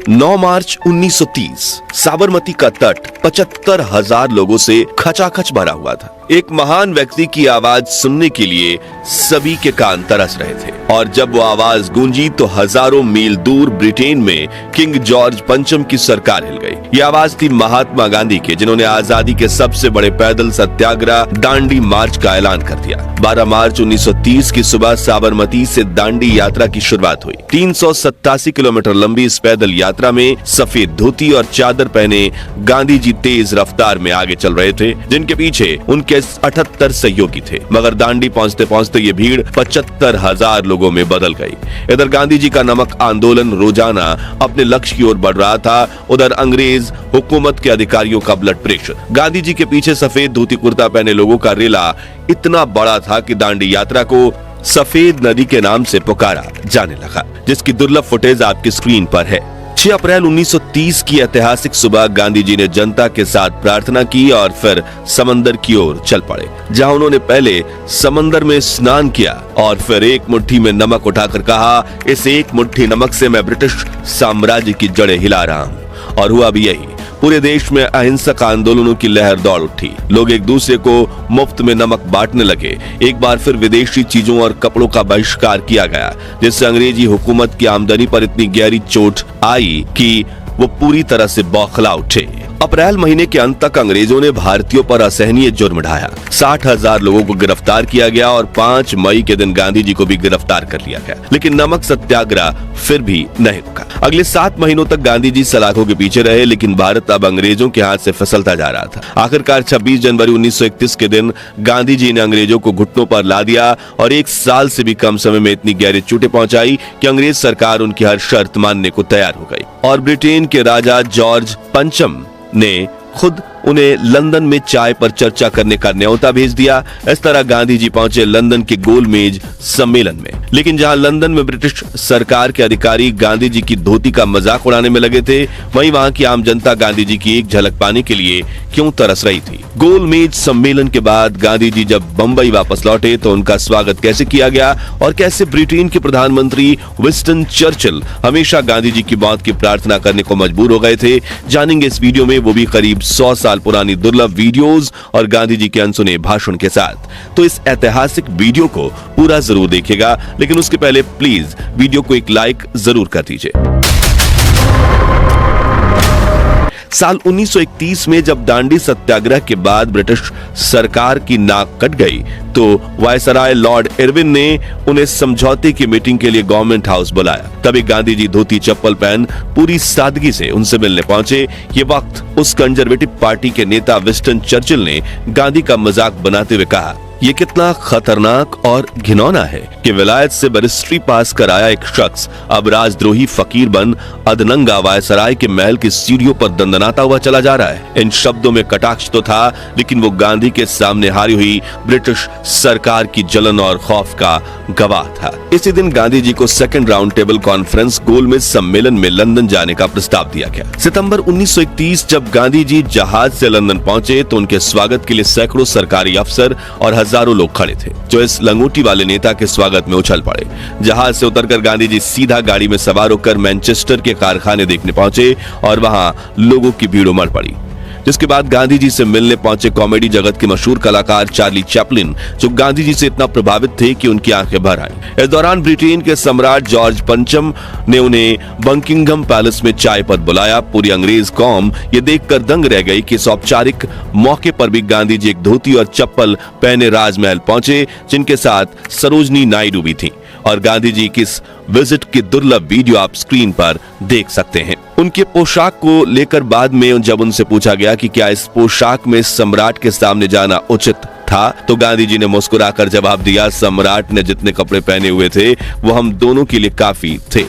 9 मार्च 1930 साबरमती का तट 75,000 लोगों से खचाखच भरा हुआ था। एक महान व्यक्ति की आवाज सुनने के लिए सभी के कान तरस रहे थे और जब वो आवाज गूंजी तो हजारों मील दूर ब्रिटेन में किंग जॉर्ज पंचम की सरकार हिल गई। ये आवाज थी महात्मा गांधी के, जिन्होंने आजादी के सबसे बड़े पैदल सत्याग्रह दांडी मार्च का ऐलान कर दिया। 12 मार्च 1930 की सुबह साबरमती से दांडी यात्रा की शुरुआत हुई। 387 किलोमीटर लंबी इस पैदल यात्रा में सफेद धोती और चादर पहने गांधी जी तेज रफ्तार में आगे चल रहे थे, जिनके पीछे उनके 78 सहयोगी थे। मगर दांडी पहुंचते पहुंचते ये भीड़ 75,000 लोगों में बदल गई। इधर गांधी जी का नमक आंदोलन रोजाना अपने लक्ष्य की ओर बढ़ रहा था, उधर अंग्रेज हुकूमत के अधिकारियों का ब्लड प्रेशर। गांधी जी के पीछे सफेद धोती कुर्ता पहने लोगों का रेला इतना बड़ा था कि दांडी यात्रा को सफेद नदी के नाम से पुकारा जाने लगा, जिसकी दुर्लभ फुटेज आपकी स्क्रीन पर है। 6 अप्रैल 1930 की ऐतिहासिक सुबह गांधी जी ने जनता के साथ प्रार्थना की और फिर समंदर की ओर चल पड़े, जहां उन्होंने पहले समंदर में स्नान किया और फिर एक मुट्ठी में नमक उठाकर कहा, इस एक मुट्ठी नमक से मैं ब्रिटिश साम्राज्य की जड़ें हिला रहा हूं। और हुआ भी यही। पूरे देश में अहिंसक आंदोलनों की लहर दौड़ उठी। लोग एक दूसरे को मुफ्त में नमक बांटने लगे। एक बार फिर विदेशी चीजों और कपड़ों का बहिष्कार किया गया, जिससे अंग्रेजी हुकूमत की आमदनी पर इतनी गहरी चोट आई कि वो पूरी तरह से बौखला उठे। अप्रैल महीने के अंत तक अंग्रेजों ने भारतीयों पर असहनीय जुर्म ढाया। 60,000 लोगों को गिरफ्तार किया गया और 5 मई के दिन गांधी जी को भी गिरफ्तार कर लिया गया। लेकिन नमक सत्याग्रह फिर भी नहीं रुका। अगले 7 महीनों तक गांधी जी सलाखों के पीछे रहे, लेकिन भारत अब अंग्रेजों के हाथ से फिसलता जा रहा था। आखिरकार 26 जनवरी 1931 के दिन गांधी जी ने अंग्रेजों को घुटनों पर ला दिया और 1 साल से भी कम समय में इतनी गहरी चोटें पहुंचाई कि अंग्रेज सरकार उनकी हर शर्त मानने को तैयार हो गई और ब्रिटेन के राजा जॉर्ज पंचम ने खुद उन्हें लंदन में चाय पर चर्चा करने का न्योता भेज दिया। इस तरह गांधी जी पहुंचे लंदन के गोलमेज सम्मेलन में। लेकिन जहां लंदन में ब्रिटिश सरकार के अधिकारी गांधी जी की धोती का मजाक उड़ाने में लगे थे, वहीं वहां की आम जनता गांधी जी की एक झलक पाने के लिए क्यों तरस रही थी। गोलमेज सम्मेलन के बाद गांधी जी जब बंबई वापस लौटे तो उनका स्वागत कैसे किया गया और कैसे ब्रिटेन के प्रधानमंत्री विंस्टन चर्चिल हमेशा गांधी जी की मौत की प्रार्थना करने को मजबूर हो गए थे, जानेंगे इस वीडियो में, वो भी करीब 100 साल पुरानी दुर्लभ वीडियोस और गांधी जी के अनसुने भाषण के साथ। तो इस ऐतिहासिक वीडियो को पूरा जरूर देखिएगा, लेकिन उसके पहले प्लीज वीडियो को एक लाइक जरूर कर दीजिए। साल 1931 में जब दांडी सत्याग्रह के बाद ब्रिटिश सरकार की नाक कट गई तो वायसराय लॉर्ड इरविन ने उन्हें समझौते की मीटिंग के लिए गवर्नमेंट हाउस बुलाया। तभी गांधी जी धोती चप्पल पहन पूरी सादगी से उनसे मिलने पहुंचे। ये वक्त उस कंजर्वेटिव पार्टी के नेता विंस्टन चर्चिल ने गांधी का मजाक बनाते हुए कहा, ये कितना खतरनाक और घिनौना है कि विलायत से बैरिस्ट्री पास कर आया एक शख्स अब राजद्रोही फकीर बन अधनंगा वायसराय के महल की सीढ़ियों पर दंदनाता हुआ चला जा रहा है। इन शब्दों में कटाक्ष तो था, लेकिन वो गांधी के सामने हारी हुई ब्रिटिश सरकार की जलन और खौफ का गवाह था। इसी दिन गांधी जी को सेकंड राउंड टेबल कॉन्फ्रेंस गोलमेज सम्मेलन में लंदन जाने का प्रस्ताव दिया गया। सितंबर 1931 जब गांधी जी जहाज से लंदन पहुंचे तो उनके स्वागत के लिए सैकड़ों सरकारी अफसर और हजारों लोग खड़े थे, जो इस लंगोटी वाले नेता के स्वागत में उछल पड़े। जहाज से उतरकर गांधी जी सीधा गाड़ी में सवार होकर मैनचेस्टर के कारखाने देखने पहुंचे और वहां लोगों की भीड़ उमड़ पड़ी। जिसके बाद गांधी जी से मिलने पहुंचे कॉमेडी जगत के मशहूर कलाकार चार्ली चैपलिन, जो गांधी जी से इतना प्रभावित थे कि उनकी आंखें भर आईं। इस दौरान ब्रिटेन के सम्राट जॉर्ज पंचम ने उन्हें बकिंघम पैलेस में चाय पर बुलाया। पूरी अंग्रेज कौम ये देखकर दंग रह गई कि इस औपचारिक मौके पर भी गांधी जी एक धोती और चप्पल पहने राजमहल पहुंचे, जिनके साथ सरोजनी नायडू भी थी। और गांधी जी की इस विजिट की दुर्लभ वीडियो आप स्क्रीन पर देख सकते हैं। उनके पोशाक को लेकर बाद में जब उनसे पूछा गया कि क्या इस पोशाक में सम्राट के सामने जाना उचित था, तो गांधी जी ने मुस्कुराकर जवाब दिया, सम्राट ने जितने कपड़े पहने हुए थे वो हम दोनों के लिए काफी थे।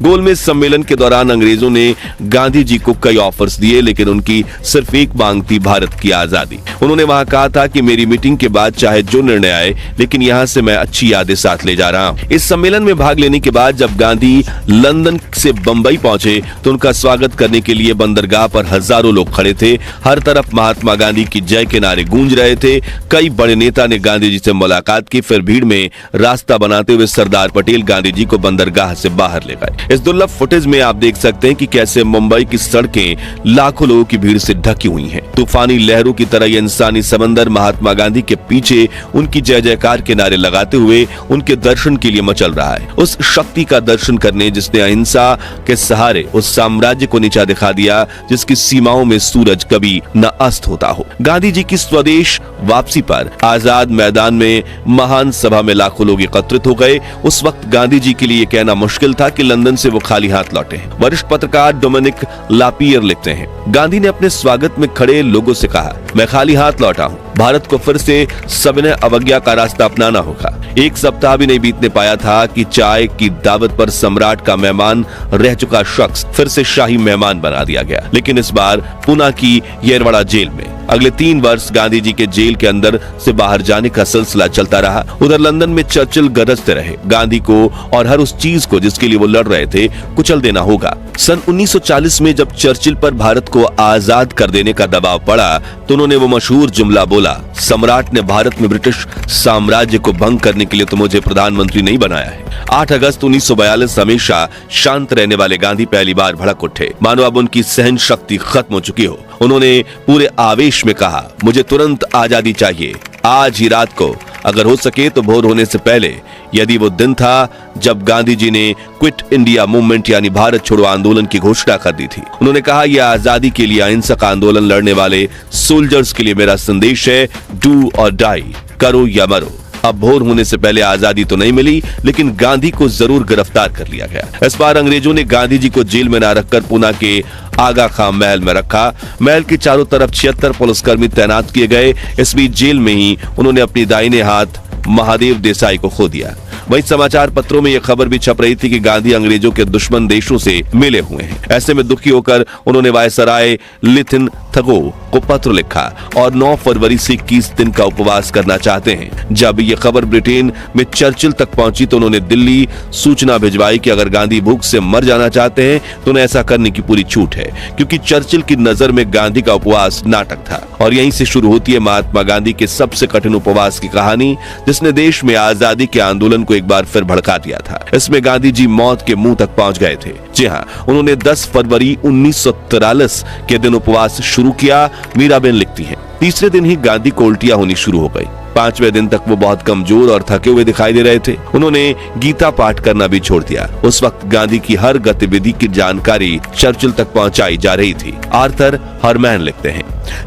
गोलमेज सम्मेलन के दौरान अंग्रेजों ने गांधी जी को कई ऑफर्स दिए, लेकिन उनकी सिर्फ एक मांग थी, भारत की आजादी। उन्होंने वहां कहा था कि मेरी मीटिंग के बाद चाहे जो निर्णय आए, लेकिन यहां से मैं अच्छी यादें साथ ले जा रहा हूं। इस सम्मेलन में भाग लेने के बाद बाद जब गांधी लंदन से बंबई पहुंचे तो उनका स्वागत करने के लिए बंदरगाह पर हजारों लोग खड़े थे। हर तरफ महात्मा गांधी की जय के नारे गूंज रहे थे। कई बड़े नेता ने गांधी जी से मुलाकात की। फिर भीड़ में रास्ता बनाते हुए सरदार पटेल गांधी जी को बंदरगाह से बाहर ले गए। इस दुर्लभ फुटेज में आप देख सकते हैं कि कैसे मुंबई की सड़कें लाखों लोगों की भीड़ से ढकी हुई हैं। तूफानी लहरों की तरह यह इंसानी समंदर महात्मा गांधी के पीछे उनकी जय जयकार के नारे लगाते हुए उनके दर्शन के लिए मचल रहा है। उस शक्ति का दर्शन करने जिसने अहिंसा के सहारे उस साम्राज्य को नीचा दिखा दिया जिसकी सीमाओं में सूरज कभी न अस्त होता हो। गांधी जी की स्वदेश वापसी पर आजाद मैदान में महान सभा में लाखों लोग एकत्रित हो गए। उस वक्त गांधी जी के लिए कहना मुश्किल था कि लंदन से वो खाली हाथ लौटे। वरिष्ठ पत्रकार डोमिनिक लापियर लिखते हैं, गांधी ने अपने स्वागत में खड़े लोगों से कहा, मैं खाली हाथ लौटा हूँ। भारत को फिर से सविनय अवज्ञा का रास्ता अपनाना होगा। एक सप्ताह भी नहीं बीतने पाया था कि चाय की दावत पर सम्राट का मेहमान रह चुका शख्स फिर से शाही मेहमान बना दिया गया, लेकिन इस बार पुणे की येरवड़ा जेल में। अगले 3 वर्ष गांधी जी के जेल के अंदर से बाहर जाने का सिलसिला चलता रहा। उधर लंदन में चर्चिल गरजते रहे, गांधी को और हर उस चीज को जिसके लिए वो लड़ रहे थे कुचल देना होगा। सन 1940 में जब चर्चिल पर भारत को आजाद कर देने का दबाव पड़ा तो उन्होंने वो मशहूर जुमला बोला, सम्राट ने भारत में ब्रिटिश साम्राज्य को भंग करने के लिए तो मुझे प्रधानमंत्री नहीं बनाया है। 8 अगस्त 1942 हमेशा शांत रहने वाले गांधी पहली बार भड़क उठे, मानो अब उनकी सहन शक्ति खत्म हो चुकी हो। उन्होंने पूरे आवेश में कहा, मुझे तुरंत आजादी चाहिए, आज ही रात को, अगर हो सके तो भोर होने से पहले। यदि वो दिन था जब गांधी जी ने क्विट इंडिया मूवमेंट यानी भारत छोड़ो आंदोलन की घोषणा कर दी थी। उन्होंने कहा, यह आजादी के लिए अहिंसक आंदोलन लड़ने वाले सोल्जर्स के लिए मेरा संदेश है, डू और डाई, करो या मरो। अब भोर होने से पहले आजादी तो नहीं मिली, लेकिन गांधी को जरूर गिरफ्तार कर लिया गया। इस बार अंग्रेजों ने गांधी जी को जेल में न रखकर पुणे के आगा खां महल में रखा। महल के चारों तरफ 76 पुलिसकर्मी तैनात किए गए। इस बीच जेल में ही उन्होंने अपनी दाहिने हाथ महादेव देसाई को खो दिया। वहीं समाचार पत्रों में यह खबर भी छप रही थी कि गांधी अंग्रेजों के दुश्मन देशों से मिले हुए हैं। ऐसे में दुखी होकर उन्होंने वायसराय लिथिन थगो को पत्र लिखा और 9 फरवरी से 21 दिन का उपवास करना चाहते हैं। जब यह खबर ब्रिटेन में चर्चिल तक पहुंची तो उन्होंने दिल्ली सूचना भिजवाई कि अगर गांधी भूख से मर जाना चाहते हैं तो उन्हें ऐसा करने की पूरी छूट है, क्योंकि चर्चिल की नजर में गांधी का उपवास नाटक था। और यहीं से शुरू होती है महात्मा गांधी के सबसे कठिन उपवास की कहानी, जिसने देश में आजादी के आंदोलन को एक बार फिर भड़का दिया था। इसमें गांधी जी मौत के मुंह तक पहुंच गए थे। जी हाँ, उन्होंने 10 फरवरी 1943 के दिन उपवास शुरू किया। मीराबेन लिखती हैं, तीसरे दिन ही गांधी को उल्टियां होनी शुरू हो गई। 5वें दिन तक वो बहुत कमजोर और थके हुए दिखाई दे रहे थे। उन्होंने गीता पाठ करना भी छोड़ दिया। उस वक्त गांधी की हर गतिविधि की जानकारी चर्चिल तक पहुंचाई जा रही थी। आर्थर हरमैन लिखते हैं,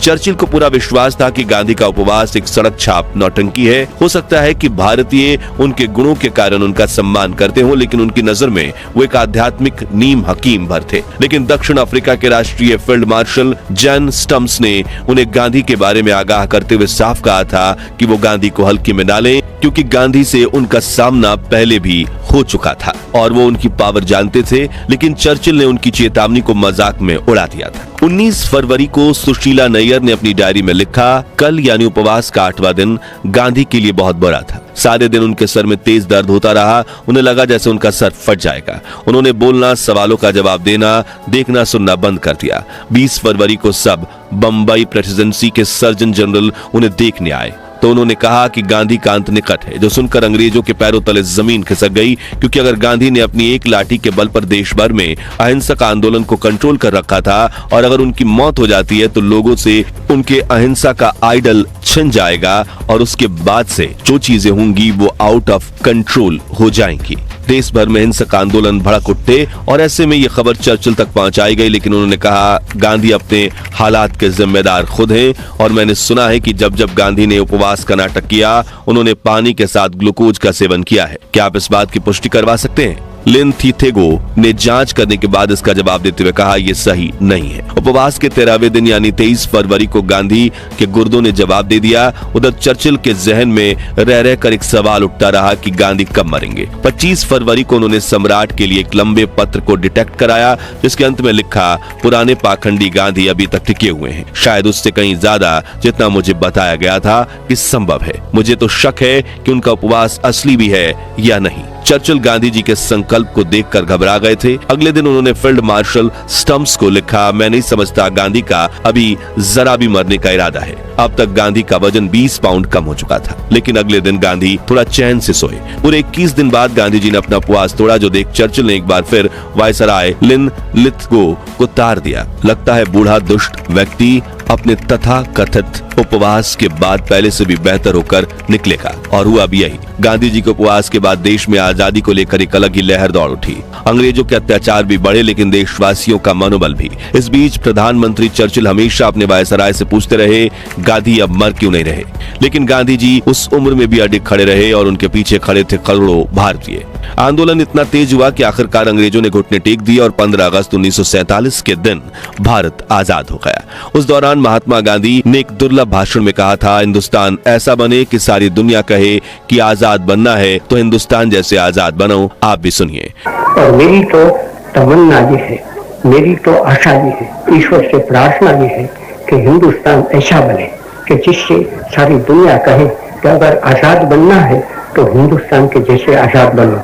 चर्चिल को पूरा विश्वास था कि गांधी का उपवास एक सड़क छाप नौटंकी है। हो सकता है कि भारतीय उनके गुणों के कारण उनका सम्मान करते हो, लेकिन उनकी नजर में वो एक आध्यात्मिक नीम हकीम भर थे। लेकिन दक्षिण अफ्रीका के राष्ट्रीय फील्ड मार्शल जैन स्टम्प्स ने उन्हें गांधी के बारे में आगाह करते हुए साफ कहा था कि वो गांधी को हल्के में ना लें, क्योंकि गांधी से उनका सामना पहले भी हो चुका था और वो उनकी पावर जानते थे। लेकिन चर्चिल ने उनकी चेतावनी को मजाक में उड़ा दिया था। 19 फरवरी को सुशीला नैयर ने अपनी डायरी में लिखा, कल यानी उपवास का 8वां दिन गांधी के लिए बहुत बुरा था। सारे दिन उनके सर में तेज दर्द होता रहा। उन्हें लगा जैसे उनका सर फट जाएगा। उन्होंने बोलना, सवालों का जवाब देना, देखना सुनना बंद कर दिया। 20 फरवरी को सब बंबई प्रेसिडेंसी के सर्जन जनरल उन्हें देखने आए तो उन्होंने कहा कि गांधी का अंत निकट है, जो सुनकर अंग्रेजों के पैरों तले जमीन खिसक गई, क्योंकि अगर गांधी ने अपनी एक लाठी के बल पर देश भर में अहिंसक आंदोलन को कंट्रोल कर रखा था और अगर उनकी मौत हो जाती है तो लोगों से उनके अहिंसा का आइडल छिन जाएगा और उसके बाद से जो चीजें होंगी वो आउट ऑफ कंट्रोल हो जाएंगी। देश भर में हिंसक आंदोलन भड़क उठते और ऐसे में ये खबर चर्चिल तक पहुंचाई गई। लेकिन उन्होंने कहा, गांधी अपने हालात के जिम्मेदार खुद हैं और मैंने सुना है कि जब जब गांधी ने उपवास का नाटक किया उन्होंने पानी के साथ ग्लूकोज का सेवन किया है। क्या आप इस बात की पुष्टि करवा सकते हैं? लिन थीथेगो ने जांच करने के बाद इसका जवाब देते हुए कहा, यह सही नहीं है। उपवास के 13वें दिन यानी 23 फरवरी को गांधी के गुर्दों ने जवाब दे दिया। उधर चर्चिल के जहन में रह रहकर एक सवाल उठता रहा कि गांधी कब मरेंगे। 25 फरवरी को उन्होंने सम्राट के लिए एक लंबे पत्र को डिटेक्ट कराया, जिसके अंत में लिखा, पुराने पाखंडी गांधी अभी तक टिके हुए हैं, शायद उससे कहीं ज्यादा जितना मुझे बताया गया था कि संभव है। मुझे तो शक है कि उनका उपवास असली भी है या नहीं। चर्चिल गांधी जी के संकल्प को देखकर घबरा गए थे। अगले दिन उन्होंने फील्ड मार्शल स्टम्प्स को लिखा, मैं नहीं समझता गांधी का अभी जरा भी मरने का इरादा है। अब तक गांधी का वजन 20 पाउंड कम हो चुका था, लेकिन अगले दिन गांधी थोड़ा चैन से सोए। पूरे 21 दिन बाद गांधी जी ने अपना उपवास तोड़ा, जो देख चर्चिल ने एक बार फिर वायसराय लिनलिथगो को तार दिया। लगता है बूढ़ा दुष्ट व्यक्ति अपने तथा कथित उपवास के बाद पहले से भी बेहतर होकर निकलेगा, और हुआ भी यही। गांधी जी के उपवास के बाद देश में आजादी को लेकर एक अलग ही लहर दौड़ उठी। अंग्रेजों के अत्याचार भी बढ़े, लेकिन देशवासियों का मनोबल भी। इस बीच प्रधानमंत्री चर्चिल हमेशा अपने वायसराय से पूछते रहे, गांधी अब मर क्यों नहीं रहे? लेकिन गांधी जी उस उम्र में भी अडिग खड़े रहे और उनके पीछे खड़े थे करोड़ों भारतीय। आंदोलन इतना तेज हुआ कि आखिरकार अंग्रेजों ने घुटने टेक दिए और 15 अगस्त 1947 के दिन भारत आजाद हो गया। उस दौरान महात्मा गांधी ने एक दुर्लभ भाषण में कहा था, हिंदुस्तान ऐसा बने कि सारी दुनिया कहे कि आजाद बनना है तो हिंदुस्तान जैसे आजाद बनो। आप भी सुनिए। और मेरी तो तमन्ना ये है, मेरी तो आशा ये है, ईश्वर से प्रार्थना ये है कि हिंदुस्तान ऐसा बने कि जिससे सारी दुनिया कहे कि अगर आजाद बनना है तो हिंदुस्तान के जैसे आजाद बनो।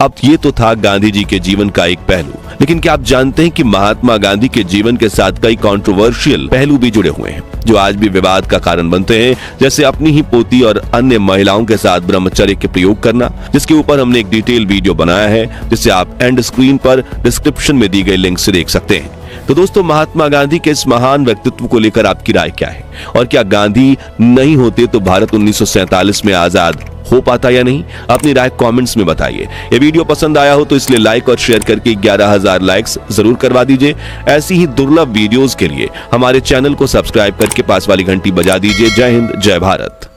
अब ये तो था गांधी जी के जीवन का एक पहलू, लेकिन क्या आप जानते हैं कि महात्मा गांधी के जीवन के साथ कई कंट्रोवर्शियल पहलू भी जुड़े हुए हैं, जो आज भी विवाद का कारण बनते हैं, जैसे अपनी ही पोती और अन्य महिलाओं के साथ ब्रह्मचर्य के प्रयोग करना, जिसके ऊपर हमने एक डिटेल वीडियो बनाया है, जिसे आप एंड स्क्रीन पर डिस्क्रिप्शन में दी गई लिंक से देख सकते हैं। तो दोस्तों, महात्मा गांधी के इस महान व्यक्तित्व को लेकर आपकी राय क्या है, और क्या गांधी नहीं होते तो भारत 1947 में आजाद हो पाता या नहीं? अपनी राय कमेंट्स में बताइए। ये वीडियो पसंद आया हो तो इसलिए लाइक और शेयर करके 11,000 लाइक्स जरूर करवा दीजिए। ऐसी ही दुर्लभ वीडियोस के लिए हमारे चैनल को सब्सक्राइब करके पास वाली घंटी बजा दीजिए। जय हिंद, जय भारत।